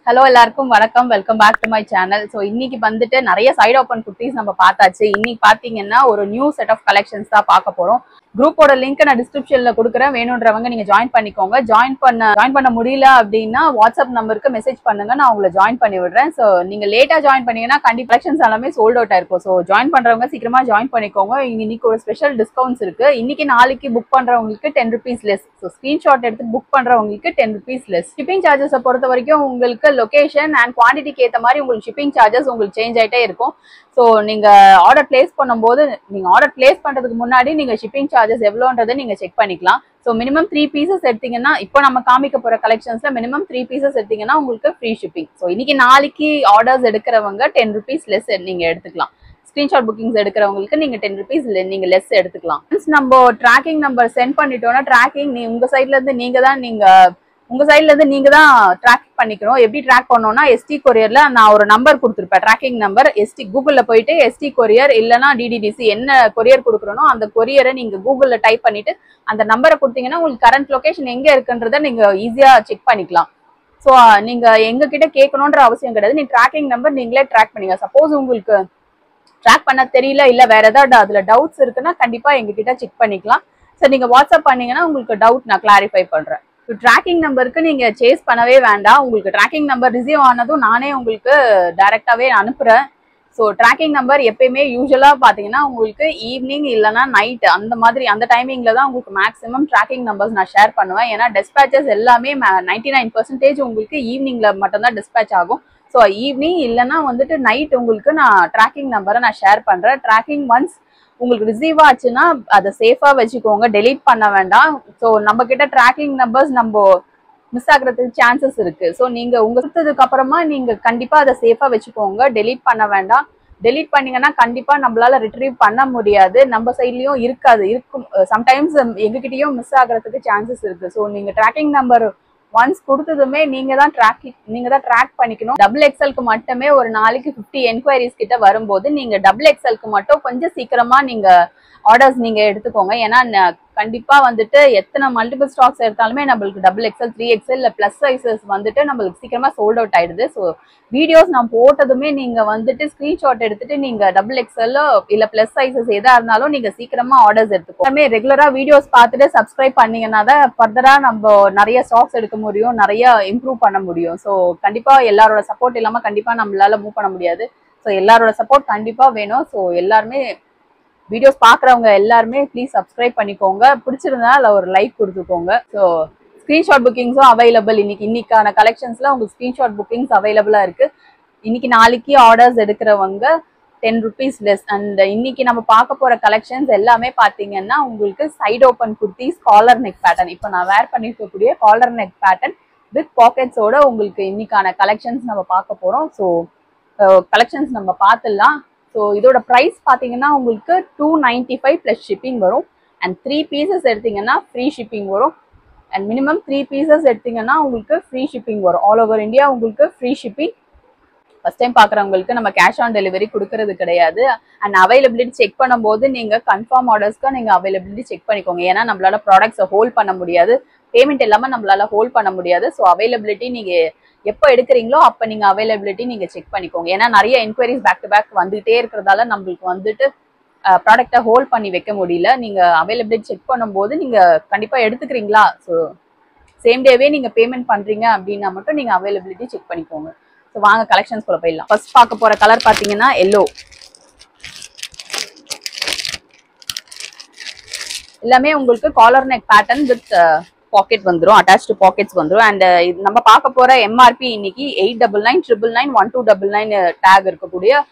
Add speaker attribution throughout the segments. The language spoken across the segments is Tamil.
Speaker 1: Hello எல்லாருக்கும் வணக்கம் welcome back to my channel. So இன்னைக்கு வந்துட்டு நிறைய சைட் ஓப்பன் குர்த்திஸ் நம்ம பார்த்தாச்சு. இன்னைக்கு பார்த்தீங்கன்னா ஒரு நியூ செட் ஆஃப் கலெக்ஷன்ஸ் தான் பார்க்க போறோம். குரூப்போட லிங்க் நான் டிஸ்கிரிப்ஷன்ல கொடுக்குறேன், வேணுன்றவங்க நீங்க ஜாயின் பண்ணிக்கோங்க. ஜாயின் பண்ண முடியல அப்படின்னா வாட்ஸ்அப் நம்பருக்கு மெசேஜ் பண்ணுங்க, நான் உங்களை ஜாயின் பண்ணி விடுறேன். ஸோ நீங்க லேட்டா ஜாயின் பண்ணீங்கன்னா கண்டிப்பா கலெக்ஷன்ஸ் எல்லாமே சோல்ட் அவுட் ஆயிருக்கும். ஸோ ஜாயின் பண்றவங்க சீக்கிரமா ஜாயின் பண்ணிக்கோங்க. இன்னைக்கு ஒரு ஸ்பெஷல் டிஸ்கவுண்ட்ஸ் இருக்கு. இன்னைக்கு நாளைக்கு புக் பண்றவங்களுக்கு 10 rupees லெஸ். ஸோ ஸ்கிரீன்ஷாட் எடுத்து புக் பண்றவங்களுக்கு 10 rupees லெஸ். ஷிப்பிங் சார்ஜஸை பொறுத்த வரைக்கும் உங்களுக்கு லொகேஷன் அண்ட் குவான்டிட்டிக்கு ஏற்ற மாதிரி உங்களுக்கு ஷிப்பிங் சார்ஜஸ் உங்களுக்கு சேஞ்ச் ஆகிட்டே இருக்கும். ஸோ நீங்க ஆர்டர் பிளேஸ் பண்ணும்போது நீங்க ஆர்டர் பிளேஸ் பண்றதுக்கு முன்னாடி நீங்க ஷிப்பிங் சார்ஜஸ் எவ்வளோன்றதை நீங்க செக் பண்ணிக்கலாம். ஸோ மினிமம் 3 pieces எடுத்தீங்கன்னா, இப்போ நம்ம காமிக்க போற கலெக்ஷன்ஸ்ல மினிமம் 3 pieces எடுத்தீங்கன்னா உங்களுக்கு ஃப்ரீ ஷிப்பிங். ஸோ இன்னைக்கு நாளைக்கு ஆர்டர்ஸ் எடுக்கிறவங்க 10 rupees லெஸ் நீங்க எடுத்துக்கலாம். ஸ்கிரீன்ஷாட் புக்கிங்ஸ் எடுக்கிறவங்களுக்கு நீங்க 10 rupees நீங்க லெஸ் எடுத்துக்கலாம். நம்ம ட்ராக்கிங் நம்பர் சென்ட் பண்ணிட்டோம்னா ட்ராக்கிங் உங்க சைட்ல இருந்து நீங்க தான் ட்ராக் பண்ணிக்கணும். எப்படி ட்ராக் பண்ணோம்னா எஸ்டி கொரியர்ல நான் ஒரு நம்பர் கொடுத்துருப்பேன், ட்ராக்கிங் நம்பர். கூகுள்ல போயிட்டு எஸ்டி கொரியர் இல்லைன்னா டிடிடிசி என்ன கொரியர் கொடுக்குறனோ அந்த கொரியரை நீங்க கூகுள்ல டைப் பண்ணிட்டு அந்த நம்பரை கொடுத்தீங்கன்னா உங்களுக்கு கரண்ட் லொகேஷன் எங்க இருக்குன்றத நீங்க ஈஸியா செக் பண்ணிக்கலாம். ஸோ நீங்க எங்க கிட்ட கேட்கணுன்ற அவசியம் கிடையாது. நீங்க ட்ராக்கிங் நம்பர் நீங்களே ட்ராக் பண்ணீங்க. சப்போஸ் உங்களுக்கு ட்ராக் பண்ண தெரியல, இல்ல வேற ஏதாவது அதுல டவுட்ஸ் இருக்குன்னா கண்டிப்பா எங்ககிட்ட செக் பண்ணிக்கலாம். சரி, நீங்க வாட்ஸ்அப் பண்ணீங்கன்னா உங்களுக்கு டவுட் நான் கிளாரிஃபை பண்றேன். ட்ராக்கிங் நம்பருக்கு நீங்க சேஸ் பண்ணவே வேண்டாம். உங்களுக்கு ட்ராக்கிங் நம்பர் ரிசீவ் ஆனதும் நானே உங்களுக்கு டைரக்டாவே அனுப்புறேன். ஸோ ட்ராக்கிங் நம்பர் எப்பயுமே யூஸ்வலா பாத்தீங்கன்னா உங்களுக்கு ஈவினிங் இல்லைன்னா நைட் அந்த டைமிங்ல தான் உங்களுக்கு மேக்ஸிமம் ட்ராக்கிங் நம்பர்ஸ் நான் ஷேர் பண்ணுவேன். ஏன்னா டிஸ்பேச்சஸ் எல்லாமே 99% உங்களுக்கு ஈவினிங்ல மட்டும்தான் டிஸ்பேச் ஆகும். ஸோ ஈவினிங் இல்லைன்னா வந்துட்டு நைட் உங்களுக்கு நான் ட்ராக்கிங் நம்பரை நான் ஷேர் பண்றேன். ட்ராக்கிங் ஒன்ஸ் உங்களுக்கு ரிசீவ் ஆச்சுன்னா அதை சேஃபா வச்சுக்கோங்க, டெலீட் பண்ண வேண்டாம். ஸோ நம்ம கிட்ட ட்ராக்கிங் நம்பர்ஸ் நம்ம மிஸ் ஆகுறதுக்கு சான்சஸ் இருக்கு. ஸோ நீங்க உங்க கொடுத்ததுக்கு அப்புறமா நீங்க கண்டிப்பா அதை சேஃபா வச்சுக்கோங்க, டெலீட் பண்ண வேண்டாம். டெலீட் பண்ணீங்கன்னா கண்டிப்பா நம்மளால ரிட்ரீவ் பண்ண முடியாது, நம்ம சைட்லயும் இருக்கும். சம்டைம்ஸ் எங்ககிட்டயும் மிஸ் ஆகுறதுக்கு சான்சஸ் இருக்கு. ஸோ நீங்க ட்ராக்கிங் நம்பர் ஒன்ஸ் கொடுத்ததுமே நீங்க தான் ட்ராக் பண்ணிக்கணும். டபுள் எக்ஸ்எல்க்கு மட்டுமே ஒரு நாளைக்கு 50 என்கொயரிஸ் கிட்ட வரும்போது நீங்க டபுள் எக்ஸ்எல்க்கு மட்டும் கொஞ்சம் சீக்கிரமா நீங்க ஆர்டர்ஸ் நீங்க எடுத்துக்கோங்க. ஏன்னா கண்டிப்பா வந்துட்டு எத்தனை மல்டிபிள் ஸ்டாக்ஸ் எடுத்தாலுமே நம்மளுக்கு டபுள் எக்ஸ்எல் 3XL இல்ல பிளஸ் சைசஸ் வந்துட்டு நம்மளுக்கு சீக்கிரமா சோல்ட் அவுட் ஆயிடுது. ஸோ வீடியோஸ் நான் போட்டதுமே நீங்க வந்துட்டு ஸ்கிரீன்ஷாட் எடுத்துட்டு நீங்க டபுள் எக்ஸ்எல் இல்ல பிளஸ் சைசஸ் எதா இருந்தாலும் நீங்க சீக்கிரமா ஆர்டர்ஸ் எடுத்துக்கோங்க. ரெகுலரா வீடியோஸ் பார்த்துட்டு சப்ஸ்கிரைப் பண்ணீங்கன்னா தான் ஃபர்தரா நம்ம நிறைய ஸ்டாக்ஸ் எடுக்க முடியும், நிறைய இம்ப்ரூவ் பண்ண முடியும். ஸோ கண்டிப்பா எல்லாரோட சப்போர்ட் இல்லாம கண்டிப்பா நம்மளால மூவ் பண்ண முடியாது. ஸோ எல்லாரோட சப்போர்ட் கண்டிப்பா வேணும். ஸோ எல்லாருமே வீடியோஸ் பாக்குறவங்க எல்லாருமே ப்ளீஸ் சப்ஸ்கிரைப் பண்ணிக்கோங்க, பிடிச்சிருந்தா ஒரு லைக் கொடுத்துக்கோங்க. ஸோ ஸ்கிரீன்ஷாட் புக்கிங்ஸும் அவைலபிள். இன்னைக்கான கலெக்ஷன்ஸ்ல உங்களுக்கு ஸ்கிரீன்ஷாட் புக்கிங்ஸ் அவைலபிளா இருக்கு. இன்னைக்கு நாளைக்கு ஆர்டர்ஸ் எடுக்கிறவங்க 10 rupees லெஸ். அண்ட் இன்னைக்கு நம்ம பார்க்க போற கலெக்ஷன்ஸ் எல்லாமே பாத்தீங்கன்னா உங்களுக்கு side open kurtis collar neck pattern. இப்போ நான் வேர் பண்ணிருக்கக்கூடிய காலர் நெக் பேட்டர்ன் வித் பாக்கெட்ஸோட உங்களுக்கு இன்னைக்கான கலெக்ஷன்ஸ் நம்ம பார்க்க போறோம். ஸோ கலெக்ஷன்ஸ் நம்ம பார்த்துடலாம். ஸோ இதோட ப்ரைஸ் பார்த்தீங்கன்னா உங்களுக்கு 295 ப்ளஸ் ஷிப்பிங் வரும். அண்ட் 3 pieces எடுத்தீங்கன்னா ஃப்ரீ ஷிப்பிங் வரும். அண்ட் மினிமம் 3 pieces எடுத்தீங்கன்னா உங்களுக்கு ஃப்ரீ ஷிப்பிங் வரும். ஆல் ஓவர் இந்தியா உங்களுக்கு ஃப்ரீ ஷிப்பிங். ஃபர்ஸ்ட் டைம் பார்க்குறவங்களுக்கு நம்ம கேஷ் ஆன் டெலிவரி கொடுக்கறது கிடையாது. அண்ட் அவைலபிலிட்டி செக் பண்ணும்போது நீங்க கன்ஃபார்ம் ஆர்டர்ஸ்க்கு நீங்க அவைலபிலிட்டி செக் பண்ணிக்கோங்க. ஏன்னா நம்மளால ப்ராடக்ட்ஸை ஹோல்ட் பண்ண முடியாது, பேமெண்ட் இல்லாமல் நம்மளால ஹோல்ட் பண்ண முடியாது. ஸோ அவைலபிலிட்டி நீங்க எப்போ எடுக்கிறீங்களோ அப்போ நீங்க அவைலபிலிட்டி நீங்க செக் பண்ணிக்கோங்க. ஏன்னா நிறைய என்கொயரிஸ் பேக் டு பேக் வந்துகிட்டே இருக்கிறதால நம்மளுக்கு வந்துட்டு ப்ராடக்டை ஹோல்ட் பண்ணி வைக்க முடியல. நீங்க அவைலபிலிட்டி செக் பண்ணும்போது நீங்க கண்டிப்பா எடுத்துக்கிறீங்களா, ஸோ சேம் டேவே நீங்க பேமெண்ட் பண்றீங்க அப்படின்னா மட்டும் நீங்க அவைலபிலிட்டி செக் பண்ணிக்கோங்க. ஸோ வாங்க கலெக்ஷன்ஸ் குள்ள போயிடலாம். ஃபர்ஸ்ட் பார்க்க போற கலர் பாத்தீங்கன்னா எல்லோ. எல்லாமே உங்களுக்கு collar neck pattern with pocket வந்துடும், அட்டாச்டு பாக்கெட்ஸ் வந்துடும். அண்ட் நம்ம பார்க்க போற எம்ஆர்பி இன்னைக்கு 899, 999, 1299 டேக் இருக்கக்கூடிய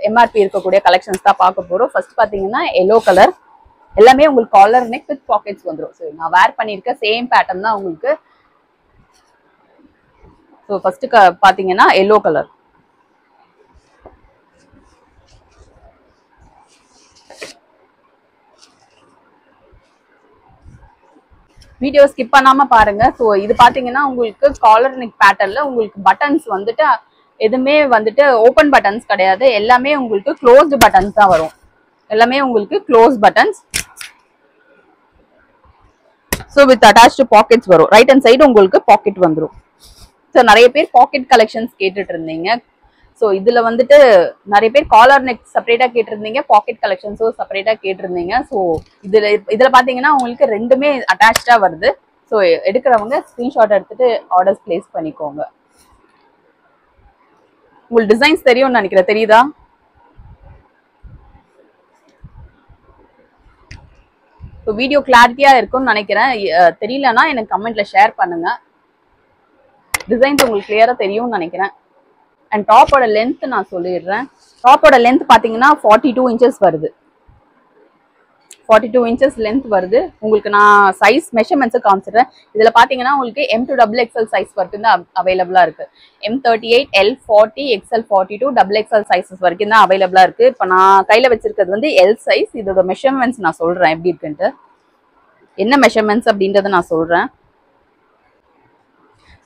Speaker 1: எம்ஆர்பி இருக்கக்கூடிய கலெக்ஷன்ஸ் தான் பார்க்க போறோம். ஃபர்ஸ்ட் பாத்தீங்கன்னா எல்லோ கலர். எல்லாமே உங்களுக்கு காலர் நெக் வித் பாக்கெட்ஸ் வந்துடும். ஸோ நான் வேர் பண்ணியிருக்க சேம் பேட்டர்ன் தான் உங்களுக்கு. ஸோ ஃபர்ஸ்ட் பாத்தீங்கன்னா எல்லோ கலர். வீடியோ ஸ்கிப் பண்ணாம பாருங்க. ஸோ இது பாத்தீங்கன்னா உங்களுக்கு காலர் நெக் பேட்டர்ன்ல உங்களுக்கு பட்டன்ஸ் வந்துட்டு எதுவுமே வந்துட்டு ஓப்பன் பட்டன்ஸ் கிடையாது, எல்லாமே உங்களுக்கு க்ளோஸ்டு பட்டன்ஸ் தான் வரும். எல்லாமே உங்களுக்கு close buttons. So with attached pockets வரும். ரைட் ஹேண்ட் சைடு உங்களுக்கு பாக்கெட் வந்துடும். ஸோ நிறைய பேர் பாக்கெட் கலெக்ஷன்ஸ் கேட்டுட்டு இருந்தீங்க. ஸோ இதுல வந்துட்டு நிறைய பேர் காலர் நெக் செப்பரேட்டா கேட்டிருந்தீங்க, பாக்கெட் கலெக்ஷன்ஸும் செப்பரேட்டா கேட்டிருந்தீங்க. ஸோ இதுல பாத்தீங்கன்னா உங்களுக்கு ரெண்டுமே அட்டாச்சா வருது. ஸோ எடுக்கிறவங்க ஸ்கிரீன்ஷாட் எடுத்துட்டு ஆர்டர்ஸ் பிளேஸ் பண்ணிக்கோங்க. உங்களுக்கு டிசைன்ஸ் தெரியும்னு நினைக்கிறேன், தெரியுதா? ஸோ வீடியோ கிளாரிட்டியா இருக்கும்னு நினைக்கிறேன். தெரியலன்னா எனக்கு கமெண்ட்ல ஷேர் பண்ணுங்க. டிசைன்ஸ் உங்களுக்கு கிளியரா தெரியும்னு நினைக்கிறேன். அண்ட் டாப்போட லென்த் நான் சொல்லிடுறேன். டாப்போட லென்த் பாத்தீங்கன்னா 42 இன்ச்சஸ் வருது. 42 இன்ச்சஸ் லென்த் வருது. உங்களுக்கு நான் சைஸ் மெஷர்மெண்ட்ஸ் காமிச்சிடுறேன். இதுல பாத்தீங்கன்னா உங்களுக்கு M2 XXL சைஸ் வரைக்கும் தான் அவைலபிளா இருக்கு. M38, L40, XL42, XXL sizes வரைக்கும் தான் அவைலபிளா இருக்கு. இப்போ நான் கையில வச்சிருக்கிறது வந்து L சைஸ். இதோட மெஷர்மெண்ட்ஸ் நான் சொல்றேன் எப்படி இருக்குன்ட்டு. என்ன மெஷர்மெண்ட்ஸ் அப்படின்றத நான் சொல்றேன்.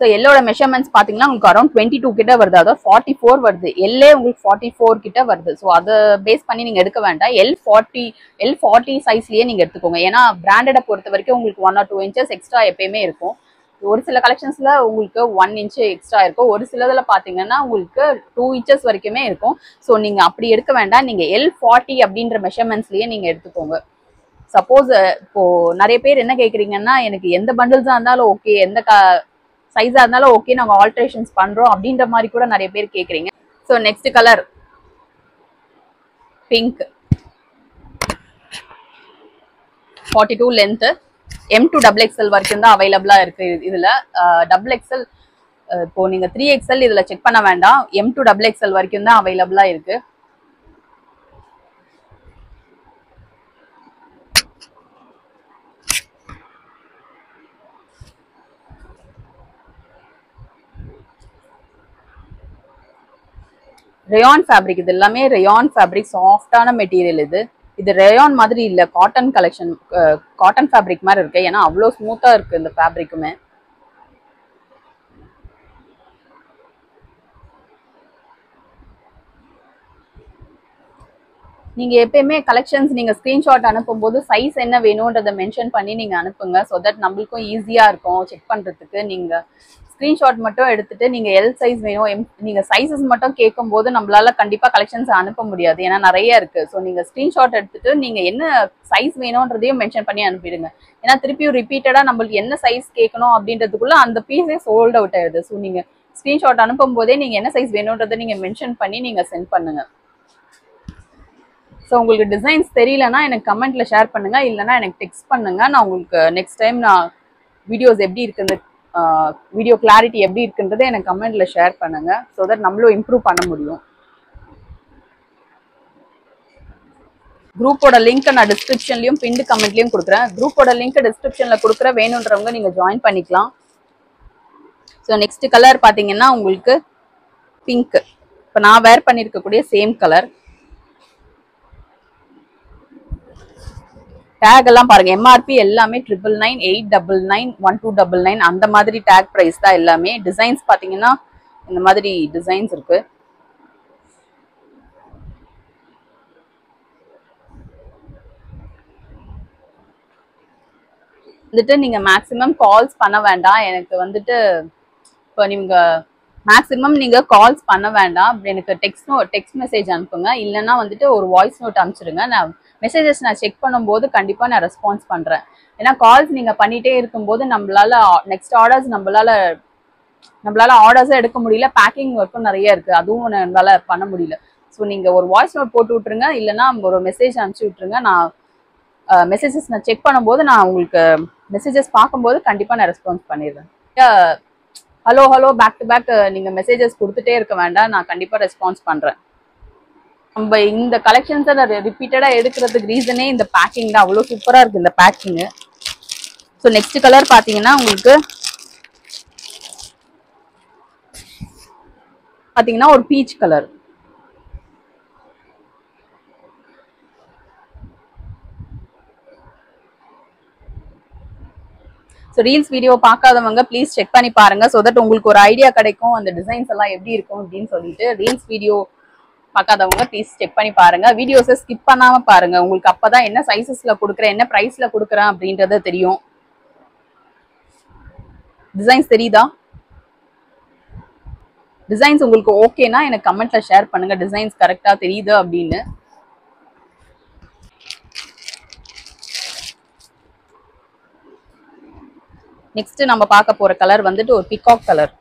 Speaker 1: ஸோ எல்லோட மெஷர்மெண்ட்ஸ் பார்த்தீங்கன்னா உங்களுக்கு அரௌண்ட் 22 கிட்ட வருது, அதாவது 44 வருது. எல்லே உங்களுக்கு 44 கிட்ட வருது. ஸோ அதை பேஸ் பண்ணி நீங்கள் எடுக்க வேண்டாம். L40 சைஸ்லேயே நீங்கள் எடுத்துக்கோங்க. ஏன்னா பிராண்டடை பொறுத்த வரைக்கும் உங்களுக்கு 1 or 2 இன்ச்சஸ் எக்ஸ்ட்ரா எப்பயுமே இருக்கும். ஒரு சில கலெக்ஷன்ஸில் உங்களுக்கு 1 இன்ச் எக்ஸ்ட்ரா இருக்கும். ஒரு சிலதில் பார்த்தீங்கன்னா உங்களுக்கு 2 இன்ச்சஸ் வரைக்குமே இருக்கும். ஸோ நீங்கள் அப்படி எடுக்க வேண்டாம். நீங்கள் L40 அப்படின்ற மெஷர்மெண்ட்ஸ்லேயே நீங்கள் எடுத்துக்கோங்க. சப்போஸ் இப்போ நிறைய பேர் என்ன கேட்குறீங்கன்னா, எனக்கு எந்த பண்டில்ஸாக இருந்தாலும் ஓகே, எந்த சைஸா இருந்தாலும் ஓகே, நாங்க ஆல்ட்ரேஷன்ஸ் பண்றோம் அப்படின்ற மாதிரி கூட நிறைய பேர் கேக்குறீங்க. So next colour pink, 42 length, M2 XXL வரைக்கும் தான் அவைலபிளா இருக்கு. இதுல XXL இப்போ நீங்க 3XL இதுல செக் பண்ண வேண்டாம். M2 XXL வரைக்கும் தான் அவைலபிளா இருக்கு. ரேயான் ஃபேப்ரிக், இது எல்லாமே ரேயான் ஃபேப்ரிக், சாஃப்டான மெட்டீரியல். இது ரேயான் மாதிரி இல்ல, காட்டன் கலெக்ஷன், காட்டன் ஃபேப்ரிக் மாதிரி இருக்கு. ஏன்னா அவ்வளோ ஸ்மூத்தா இருக்கு இந்த ஃபேப்ரிக்குமே. நீங்க எப்பயுமே கலெக்ஷன்ஸ் நீங்க ஸ்கிரீன்ஷாட் அனுப்பும் போது சைஸ் என்ன வேணும்ன்றதை மென்ஷன் பண்ணி நீங்க அனுப்புங்க. ஸோ தட் நம்மளுக்கும் ஈஸியா இருக்கும் செக் பண்றதுக்கு. நீங்க ஸ்கிரீன்ஷாட் மட்டும் எடுத்துட்டு நீங்க எல் சைஸ் வேணும், நீங்க சைஸஸ் மட்டும் கேட்கும் போது நம்மளால கண்டிப்பா கலெக்ஷன்ஸ் அனுப்ப முடியாது. ஏன்னா நிறைய இருக்கு. ஸோ நீங்க ஸ்கிரீன்ஷாட் எடுத்துட்டு நீங்க என்ன சைஸ் வேணும்ன்றதையும் மென்ஷன் பண்ணி அனுப்பிடுங்க. ஏன்னா திருப்பியும் ரிப்பீட்டடா நம்மளுக்கு என்ன சைஸ் கேட்கணும் அப்படின்றதுக்குள்ள அந்த பீஸே சோல்ட் அவுட் ஆயிடுது. ஸோ நீங்க ஸ்கிரீன்ஷாட் அனுப்பும் போதே நீங்க என்ன சைஸ் வேணும்ன்றதை நீங்க மென்ஷன் பண்ணி நீங்க சென்ட் பண்ணுங்க. ஸோ உங்களுக்கு டிசைன்ஸ் தெரியலன்னா எனக்கு கமெண்ட்ல ஷேர் பண்ணுங்க, இல்லைன்னா எனக்கு டெக்ஸ்ட் பண்ணுங்க. நான் உங்களுக்கு நெக்ஸ்ட் டைம் நான் வீடியோஸ் எப்படி இருக்குது, வீடியோ கிளாரிட்டி எப்படி இருக்குன்றதை எனக்கு கமெண்ட்ல ஷேர் பண்ணுங்க. ஸோ தட் நம்மளும் இம்ப்ரூவ் பண்ண முடியும். குரூப்போட லிங்க் நான் டிஸ்கிரிப்ஷன்லயும் பின்டு கமெண்ட்லயும் கொடுக்குறேன். குரூப்போட லிங்க் டிஸ்கிரிப்ஷன்ல கொடுக்குற, வேணுன்றவங்க நீங்க ஜாயின் பண்ணிக்கலாம். ஸோ நெக்ஸ்ட் கலர் பாத்தீங்கன்னா உங்களுக்கு பிங்க். இப்போ நான் வேர் பண்ணிருக்கக்கூடிய சேம் கலர். டேக் எல்லாம் பாருங்க, எம்ஆர்பி எல்லாமே 999, 899, 1299 அந்த மாதிரி டேக் பிரைஸ் தான் எல்லாமே. டிசைன்ஸ் பாத்தீங்கன்னா இந்த மாதிரி டிசைன்ஸ் இருக்கு. வந்துட்டு நீங்க மேக்ஸிமம் கால்ஸ் பண்ண வேண்டாம். எனக்கு வந்துட்டு இப்போ நீங்க மேக்ஸிமம் நீங்க கால்ஸ் பண்ண வேண்டாம். எனக்கு டெக்ஸ்ட் மெசேஜ் அனுப்புங்க, இல்லைன்னா வந்துட்டு ஒரு வாய்ஸ் நோட் அனுப்பிச்சிடுங்க. நான் மெசேஜஸ் நான் செக் பண்ணும்போது கண்டிப்பா நான் ரெஸ்பான்ஸ் பண்றேன். ஏன்னா கால்ஸ் நீங்க பண்ணிட்டே இருக்கும்போது நம்மளால நெக்ஸ்ட் ஆர்டர்ஸ் நம்மளால ஆர்டர்ஸை எடுக்க முடியல. பேக்கிங் ஒர்க்கும் நிறைய இருக்கு, அதுவும் நம்மளால பண்ண முடியல. ஸோ நீங்க ஒரு வாய்ஸ் நோட் போட்டு விட்டுருங்க, இல்லைன்னா ஒரு மெசேஜ் அனுப்பிச்சு விட்டுருங்க. நான் மெசேஜஸ் நான் செக் பண்ணும்போது நான் உங்களுக்கு மெசேஜஸ் பார்க்கும்போது கண்டிப்பா நான் ரெஸ்பான்ஸ் பண்ணிடுறேன். Hello hello back to back நீங்க மெசேஜஸ் கொடுத்துட்டே இருக்க வேண்டாம், நான் கண்டிப்பா ரெஸ்பான்ஸ் பண்றேன். நம்ம இந்த கலெக்ஷன்ஸை ரிப்பீட்டடா எடுக்கிறதுக்கு ரீசனே இந்த பேக்கிங் தான். அவ்வளோ சூப்பரா இருக்கு இந்த பேக்கிங். ஸோ நெக்ஸ்ட் கலர் பாத்தீங்கன்னா உங்களுக்கு பாத்தீங்கன்னா ஒரு peach colour. So reels video பார்க்காதவங்க ப்ளீஸ் செக் பண்ணி பாருங்க. ஸோ தட் உங்களுக்கு ஒரு ஐடியா கிடைக்கும் அந்த டிசைன்ஸ் எல்லாம் எப்படி இருக்கும் அப்படின்னு சொல்லிட்டு. ரீல்ஸ் வீடியோ பார்க்காதவங்க ப்ளீஸ் செக் பண்ணி பாருங்க. வீடியோஸை ஸ்கிப் பண்ணாம பாருங்க. உங்களுக்கு அப்பதான் என்ன சைசஸ்ல கொடுக்குறேன், என்ன பிரைஸ்ல கொடுக்குறேன் அப்படின்றது தெரியும். டிசைன்ஸ் தெரியுதா? டிசைன்ஸ் உங்களுக்கு ஓகேனா எனக்கு கமெண்ட்ல ஷேர் பண்ணுங்க, டிசைன்ஸ் கரெக்டா தெரியுது அப்படின்னு. நெக்ஸ்ட் நம்ம பார்க்க போற கலர் வந்துட்டு ஒரு பிகாக் கலர்.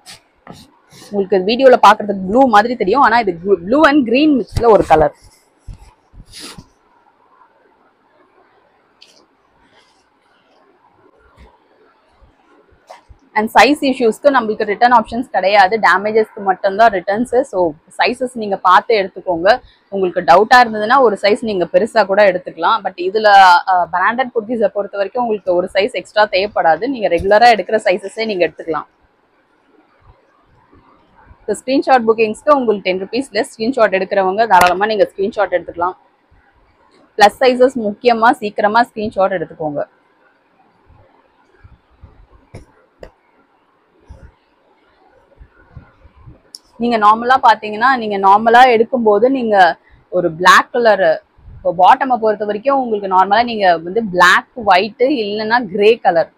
Speaker 1: உங்களுக்கு வீடியோல பாக்குறதுக்கு ப்ளூ மாதிரி தெரியும், ஆனா இது ப்ளூ அண்ட் கிரீன் மிக்ஸ்ல ஒரு கலர். அண்ட் சைஸ் இஷ்யூஸ்க்கு நம்மளுக்கு ரிட்டர்ன் ஆப்ஷன்ஸ் கிடையாது, டேமேஜஸ்க்கு மட்டும்தான் ரிட்டர்ன்ஸ். ஸோ சைஸஸ் நீங்க பார்த்து எடுத்துக்கோங்க. உங்களுக்கு டவுட்டா இருந்ததுன்னா ஒரு சைஸ் நீங்க பெருசா கூட எடுத்துக்கலாம். பட் இதுல பிராண்டட் குர்த்திஸை பொறுத்த வரைக்கும் உங்களுக்கு ஒரு சைஸ் எக்ஸ்ட்ரா தேவைப்படாது, நீங்க ரெகுலரா எடுக்கிற சைஸஸே நீங்க எடுத்துக்கலாம். ஸ்கிரீன்ஷாட் புக்கிங்ஸ்க்கு உங்களுக்கு 10 rupees லெஸ். ஸ்கிரீன்ஷாட் எடுக்கிறவங்க தாராளமா நீங்க ஸ்கிரீன்ஷாட் எடுத்துக்கலாம். பிளஸ் சைஸஸ் முக்கியமா சீக்கிரமா ஸ்கிரீன்ஷாட் எடுத்துக்கோங்க. நீங்க நார்மலா பாத்தீங்கன்னா, நீங்க நார்மலா எடுக்கும்போது நீங்க ஒரு பிளாக் கலர், இப்போ பாட்டமை பொறுத்த வரைக்கும் உங்களுக்கு நார்மலா நீங்க வந்து பிளாக், ஒயிட் இல்லைன்னா கிரே கலர்,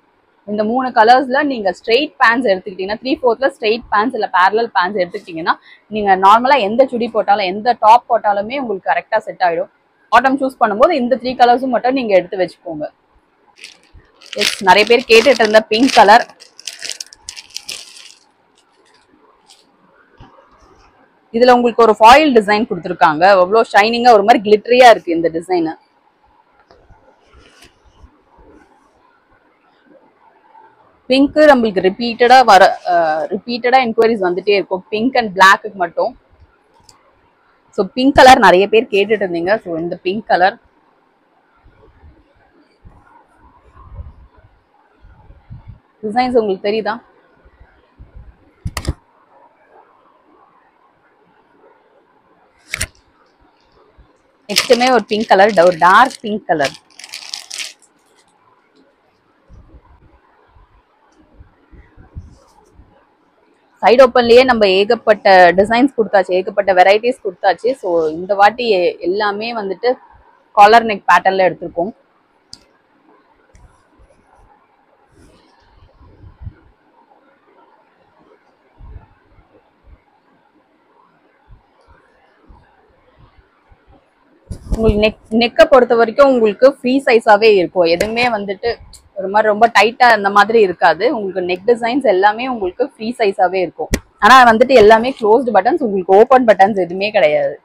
Speaker 1: இந்த 3 கலர்ஸ்ல நீங்க ஸ்ட்ரெயிட் பேண்ட்ஸ் எடுத்துக்கிட்டீங்கன்னா 3/4 ஸ்ட்ரெயிட் பேண்ட்ஸ் இல்ல பேரலல் பேண்ட்ஸ் எடுத்துக்கிட்டீங்கன்னா நீங்க நார்மலா எந்த சுடி போட்டாலும் எந்த டாப் போட்டாலுமே உங்களுக்கு கரெக்டா செட் ஆயிடும். பாட்டம் சூஸ் பண்ணும்போது இந்த 3 கலர்ஸும் மட்டும் நீங்க எடுத்து வச்சுக்கோங்க. எஸ், நிறைய பேர் கேட்டுட்டு இருந்த பிங்க் கலர். இதுல உங்களுக்கு ஒரு ஃபாயில் டிசைன் கொடுத்துருக்காங்க, அவ்வளோ ஷைனிங்கா ஒரு மாதிரி கிளிட்டரியா இருக்கு இந்த டிசைன். பிங்க் நம்மளுக்கு ரிப்பீட்டடா என்கொயரிஸ் வந்துட்டே இருக்கும் பிங்க் அண்ட் பிளாக்கு மட்டும். ஸோ பிங்க் கலர் நிறைய பேர் கேட்டுட்டு இருந்தீங்க. ஸோ இந்த பிங்க் கலர் டிசைன்ஸ் உங்களுக்கு தெரியுதா? நெக்ஸ்ட்டுமே ஒரு பிங்க் கலர், ஒரு டார்க் பிங்க் கலர். சைடு ஓப்பன்லயே நம்ம ஏகப்பட்ட டிசைன்ஸ் கொடுத்தாச்சு, ஏகப்பட்ட வெரைட்டிஸ் கொடுத்தாச்சு. ஸோ இந்த வாட்டி எல்லாமே வந்துட்டு காலர் நெக் பேட்டர்ன்ல எடுத்திருக்கோம். உங்களுக்கு நெக்கை பொறுத்த வரைக்கும் உங்களுக்கு ஃப்ரீ சைஸாவே இருக்கும், எதுவுமே வந்துட்டு ஒரு மாதிரி ரொம்ப டைட்டா அந்த மாதிரி இருக்காது. உங்களுக்கு நெக் டிசைன்ஸ் எல்லாமே உங்களுக்கு ஃப்ரீ சைஸாவே இருக்கும். ஆனா வந்துட்டு எல்லாமே க்ளோஸ்டு பட்டன்ஸ், உங்களுக்கு ஓப்பன் பட்டன்ஸ் எதுவுமே கிடையாது.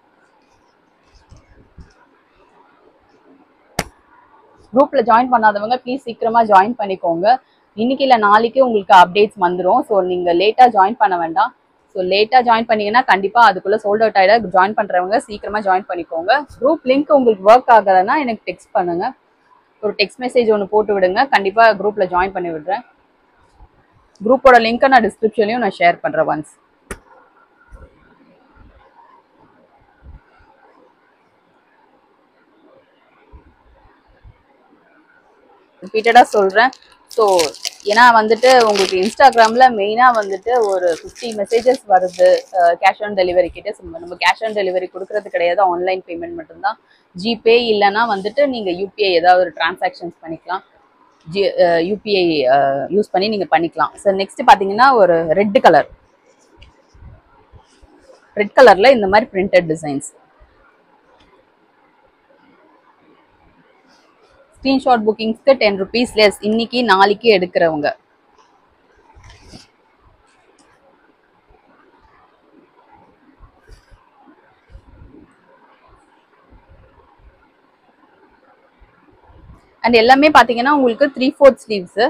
Speaker 1: குரூப்ல ஜாயின் பண்ணாதவங்க ப்ளீஸ் சீக்கிரமா ஜாயின் பண்ணிக்கோங்க. இன்னைக்கு இல்லை நாளைக்கு உங்களுக்கு அப்டேட்ஸ் வந்துடும். ஸோ நீங்க லேட்டா ஜாயின் பண்ண வேண்டாம். ஸோ லேட்டா ஜாயின் பண்ணீங்கன்னா கண்டிப்பா அதுக்குள்ள சோல்ட் அவுட் ஆயிடும். ஜாயின் பண்றவங்க சீக்கிரமா ஜாயின் பண்ணிக்கோங்க. குரூப் லிங்க் உங்களுக்கு ஒர்க் ஆகலைன்னா எனக்கு டெக்ஸ்ட் பண்ணுங்க, ஒரு டெக்ஸ்ட் மெசேஜ் ஒன்று போட்டு விடுங்க, கண்டிப்பா குரூப்ல ஜாயின் பண்ணி விடுறேன். குரூப்போட லிங்க்கை நான் டிஸ்கிரிப்ஷன்லயும் நான் ஷேர் பண்றேன் ஒன்ஸ். ரிப்பீட்டடா சொல்றேன். ஸோ ஏன்னா வந்துட்டு உங்களுக்கு இன்ஸ்டாகிராம்ல மெயினா வந்துட்டு ஒரு 50 மெசேஜஸ் வருது கேஷ் ஆன் டெலிவரி கிட்ட. நம்ம கேஷ் ஆன் டெலிவரி கொடுக்கறது கிடையாது, ஆன்லைன் பேமெண்ட் மட்டும்தான். ஜிபே இல்லைன்னா வந்துட்டு நீங்க யூபிஐ ஏதாவது ஒரு டிரான்சாக்ஷன்ஸ் பண்ணிக்கலாம், யூபிஐ யூஸ் பண்ணி நீங்க பண்ணிக்கலாம். சார் நெக்ஸ்ட் பாத்தீங்கன்னா ஒரு ரெட் கலர்ல இந்த மாதிரி பிரிண்டட் டிசைன்ஸ். ஸ்கிரீன்ஷாட் புக்கிங்ஸ்க்கு 10 rupees லெஸ், இன்னைக்கு நாளைக்கு எடுக்கிறவங்க. அண்ட் எல்லாமே பாத்தீங்கன்னா உங்களுக்கு 3/4 ஸ்லீவ்ஸ்.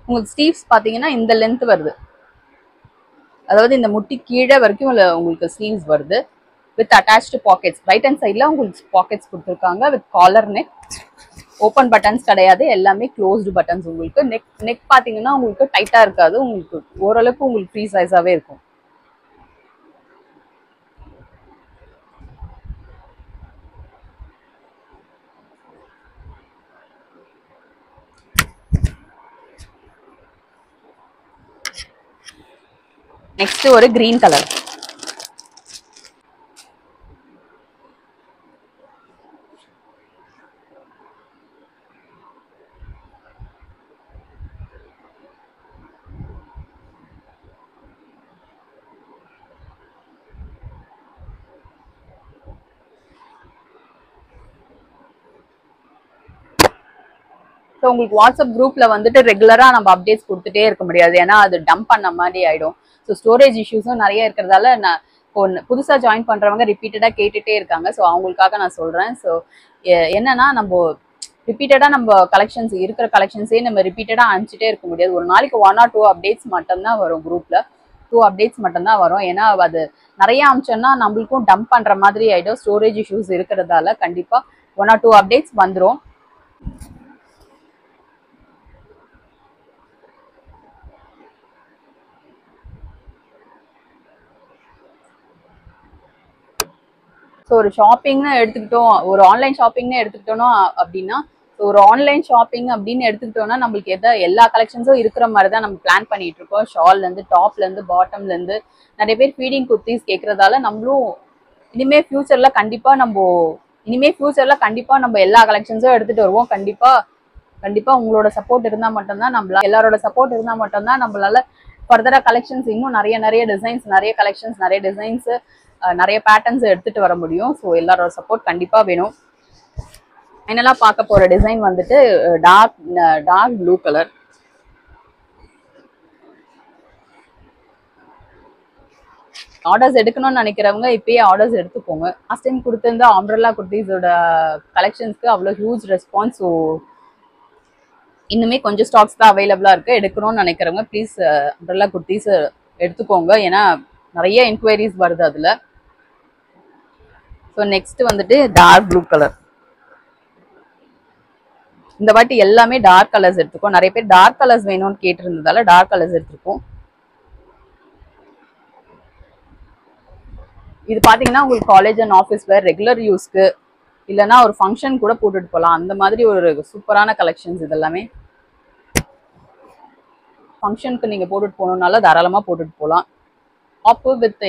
Speaker 1: உங்களுக்கு ஸ்லீவ்ஸ் பாத்தீங்கன்னா இந்த லென்த் வருது, அதாவது இந்த முட்டி கீழே வரைக்கும் உங்களுக்கு ஸ்லீவ்ஸ் வருது with attached pockets. Right hand சைட்ல உங்களுக்கு பாக்கெட்ஸ் கொடுத்துருக்காங்க with collar neck. Open buttons கிடையாது, எல்லாமே க்ளோஸ்டு பட்டன்ஸ். உங்களுக்கு நெக் பாத்தீங்கன்னா உங்களுக்கு டைட்டா இருக்காது, உங்களுக்கு ஓரளவுக்கு உங்களுக்கு ஃப்ரீ சைஸாவே இருக்கும். நெக்ஸ்ட் ஒரு கிரீன் கலர். ஸோ உங்களுக்கு வாட்ஸ்அப் குரூப்ல வந்துட்டு ரெகுலரா நம்ம அப்டேட்ஸ் கொடுத்துட்டே இருக்க முடியாது, ஏன்னா அது டம்ப் பண்ண மாதிரி ஆயிடும். ஸோ ஸ்டோரேஜ் இஷ்யூஸும் நிறைய இருக்கிறதால நான் புதுசா ஜாயின் பண்றவங்க ரிப்பீட்டடா கேட்டுட்டே இருக்காங்க. ஸோ அவங்களுக்காக நான் சொல்றேன். ஸோ என்னன்னா நம்ம ரிப்பீட்டடா நம்ம கலெக்ஷன்ஸ் இருக்கிற கலெக்ஷன்ஸே நம்ம ரிப்பீட்டடா அனுப்பிச்சிட்டே இருக்க முடியாது. ஒரு நாளைக்கு 1 or 2 அப்டேட்ஸ் மட்டும்தான் வரும் குரூப்ல. 2 அப்டேட்ஸ் மட்டும்தான் வரும். ஏன்னா அது நிறைய அமிச்சோம்னா நம்மளுக்கும் டம்ப் பண்ற மாதிரி ஆயிடும். ஸ்டோரேஜ் இஷ்யூஸ் இருக்கிறதால கண்டிப்பா 1 or 2 அப்டேட்ஸ் வந்துடும். ஸோ ஒரு ஷாப்பிங்னு எடுத்துக்கிட்டோம், ஒரு ஆன்லைன் ஷாப்பிங்னு எடுத்துக்கிட்டோம்னா அப்படின்னா, ஒரு ஆன்லைன் ஷாப்பிங் அப்படின்னு எடுத்துக்கிட்டோம்னா நம்மளுக்கு எல்லா கலெக்ஷன்ஸும் இருக்கிற மாதிரி தான் நம்ம பிளான் பண்ணிட்டு இருக்கோம். ஷால்லேருந்து டாப்லேருந்து பாட்டம்லேருந்து நிறைய பேர் ஃபீடிங் குர்த்திஸ் கேட்கறதால நம்மளும் இனிமே ஃபியூச்சர்ல கண்டிப்பா நம்ம எல்லா கலெக்ஷன்ஸும் எடுத்துட்டு வருவோம். கண்டிப்பா உங்களோட சப்போர்ட் இருந்தா மட்டும்தான் எல்லாரோட சப்போர்ட் இருந்தா மட்டும்தான் நம்மளால ஃபர்தரா கலெக்ஷன்ஸ் இன்னும் நிறைய டிசைன்ஸ், நிறைய கலெக்ஷன்ஸ், நிறைய டிசைன்ஸ், நிறைய பேட்டர்ன்ஸ் எடுத்துட்டு வர முடியும். ஸோ எல்லாரோட சப்போர்ட் கண்டிப்பா வேணும். என்னெல்லாம் பார்க்க போற டிசைன் வந்துட்டு டார்க் ப்ளூ கலர். ஆர்டர்ஸ் எடுக்கணும்னு நினைக்கிறவங்க இப்பயே ஆர்டர்ஸ் எடுத்துக்கோங்க. லாஸ்ட் டைம் கொடுத்திருந்த அம்ப்ரெல்லா குர்த்திஸோட கலெக்ஷன்ஸ்க்கு அவ்வளோ ஹியூஜ் ரெஸ்பான்ஸ். ஸோ இன்னுமே கொஞ்சம் ஸ்டாக்ஸ் தான் அவைலபிளா இருக்கு. எடுக்கணும்னு நினைக்கிறவங்க ப்ளீஸ் அம்ப்ரெல்லா குர்த்திஸ் எடுத்துக்கோங்க, ஏன்னா நிறைய என்கொயரிஸ் வருது அதுல. ஸோ நெக்ஸ்ட் வந்துட்டு டார்க் ப்ளூ கலர். இந்த வாட்டி எல்லாமே டார்க் கலர்ஸ் எடுத்துக்கோம். நிறைய பேர் டார்க் கலர்ஸ் வேணும்னு கேட்டிருந்ததால டார்க் கலர்ஸ் எடுத்துருக்கோம். இது பாத்தீங்கன்னா உங்களுக்கு college and office wear, regular யூஸ்க்கு, இல்லைன்னா ஒரு ஃபங்க்ஷன் கூட போட்டுட்டு போகலாம். அந்த மாதிரி ஒரு சூப்பரான கலெக்ஷன்ஸ் இதெல்லாமே. ஃபங்க்ஷனுக்கு நீங்க போட்டுட்டு போகணும்னால தாராளமா போட்டுட்டு போகலாம். டாப்பு வித்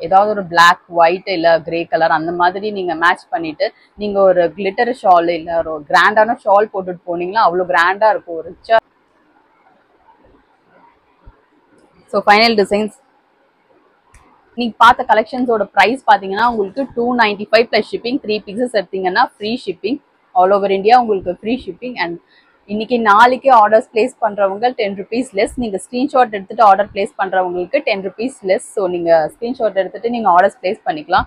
Speaker 1: ஏதாவது ஒரு பிளாக், ஒயிட் இல்ல கிரே கலர் அந்த மாதிரி நீங்க மேட்ச் பண்ணிட்டு நீங்க ஒரு கிளிட்டர் ஷால் இல்ல ஒரு கிராண்டான ஷால் போட்டுட்டு போனீங்கன்னா அவ்வளவு கிராண்டா இருக்கும், ரிச்சா. ஸோ ஃபைனல் டிசைன்ஸ் நீங்க பார்த்த கலெக்ஷன்ஸோட ப்ரைஸ் பார்த்தீங்கன்னா உங்களுக்கு 295 ப்ளஸ் ஷிப்பிங். 3 பீசஸ் எடுத்தீங்கன்னா free shipping, all over India உங்களுக்கு ஃப்ரீ ஷிப்பிங். அண்ட் இன்னைக்கு நாளைக்கு ஆர்டர்ஸ் பிளேஸ் பண்றவங்க 10 rupees லெஸ். நீங்க ஸ்கிரீன்ஷாட் எடுத்துட்டு ஆர்டர் பிளேஸ் பண்றவங்களுக்கு 10 rupees லெஸ். ஸோ நீங்க ஸ்கிரீன்ஷாட் எடுத்துட்டு நீங்க ஆர்டர்ஸ் பிளேஸ் பண்ணிக்கலாம்.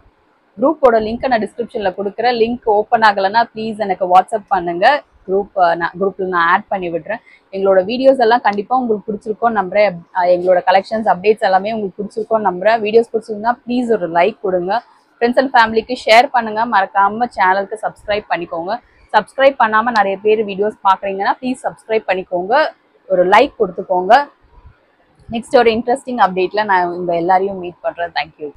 Speaker 1: குரூப்போட லிங்க் நான் டிஸ்கிரிப்ஷன்ல கொடுக்குறேன். லிங்க் ஓப்பன் ஆகலைன்னா ப்ளீஸ் எனக்கு வாட்ஸ்அப் பண்ணுங்க. குரூப்ல நான் ஆட் பண்ணி விடுறேன். எங்களோட வீடியோஸ் எல்லாம் கண்டிப்பா உங்களுக்கு பிடிச்சிருக்கோம் நம்புறேன். எங்களோட கலெக்ஷன்ஸ் அப்டேட்ஸ் எல்லாமே உங்களுக்கு பிடிச்சிருக்கோம் நம்புறேன். வீடியோஸ் பிடிச்சிருந்தா ப்ளீஸ் ஒரு லைக் கொடுங்க. ஃப்ரெண்ட்ஸ் அண்ட் ஃபேமிலிக்கு ஷேர் பண்ணுங்க. மறக்காம சேனலுக்கு சப்ஸ்கிரைப் பண்ணிக்கோங்க. சப்ஸ்கிரைப் பண்ணாம நிறைய பேர் வீடியோஸ் பாக்குறீங்கன்னா ப்ளீஸ் சப்ஸ்கிரைப் பண்ணிக்கோங்க, ஒரு லைக் கொடுத்துக்கோங்க. நெக்ஸ்ட் ஒரு இன்ட்ரெஸ்டிங் அப்டேட்ல நான் உங்க எல்லாரையும் மீட் பண்றேன். தேங்க்யூ.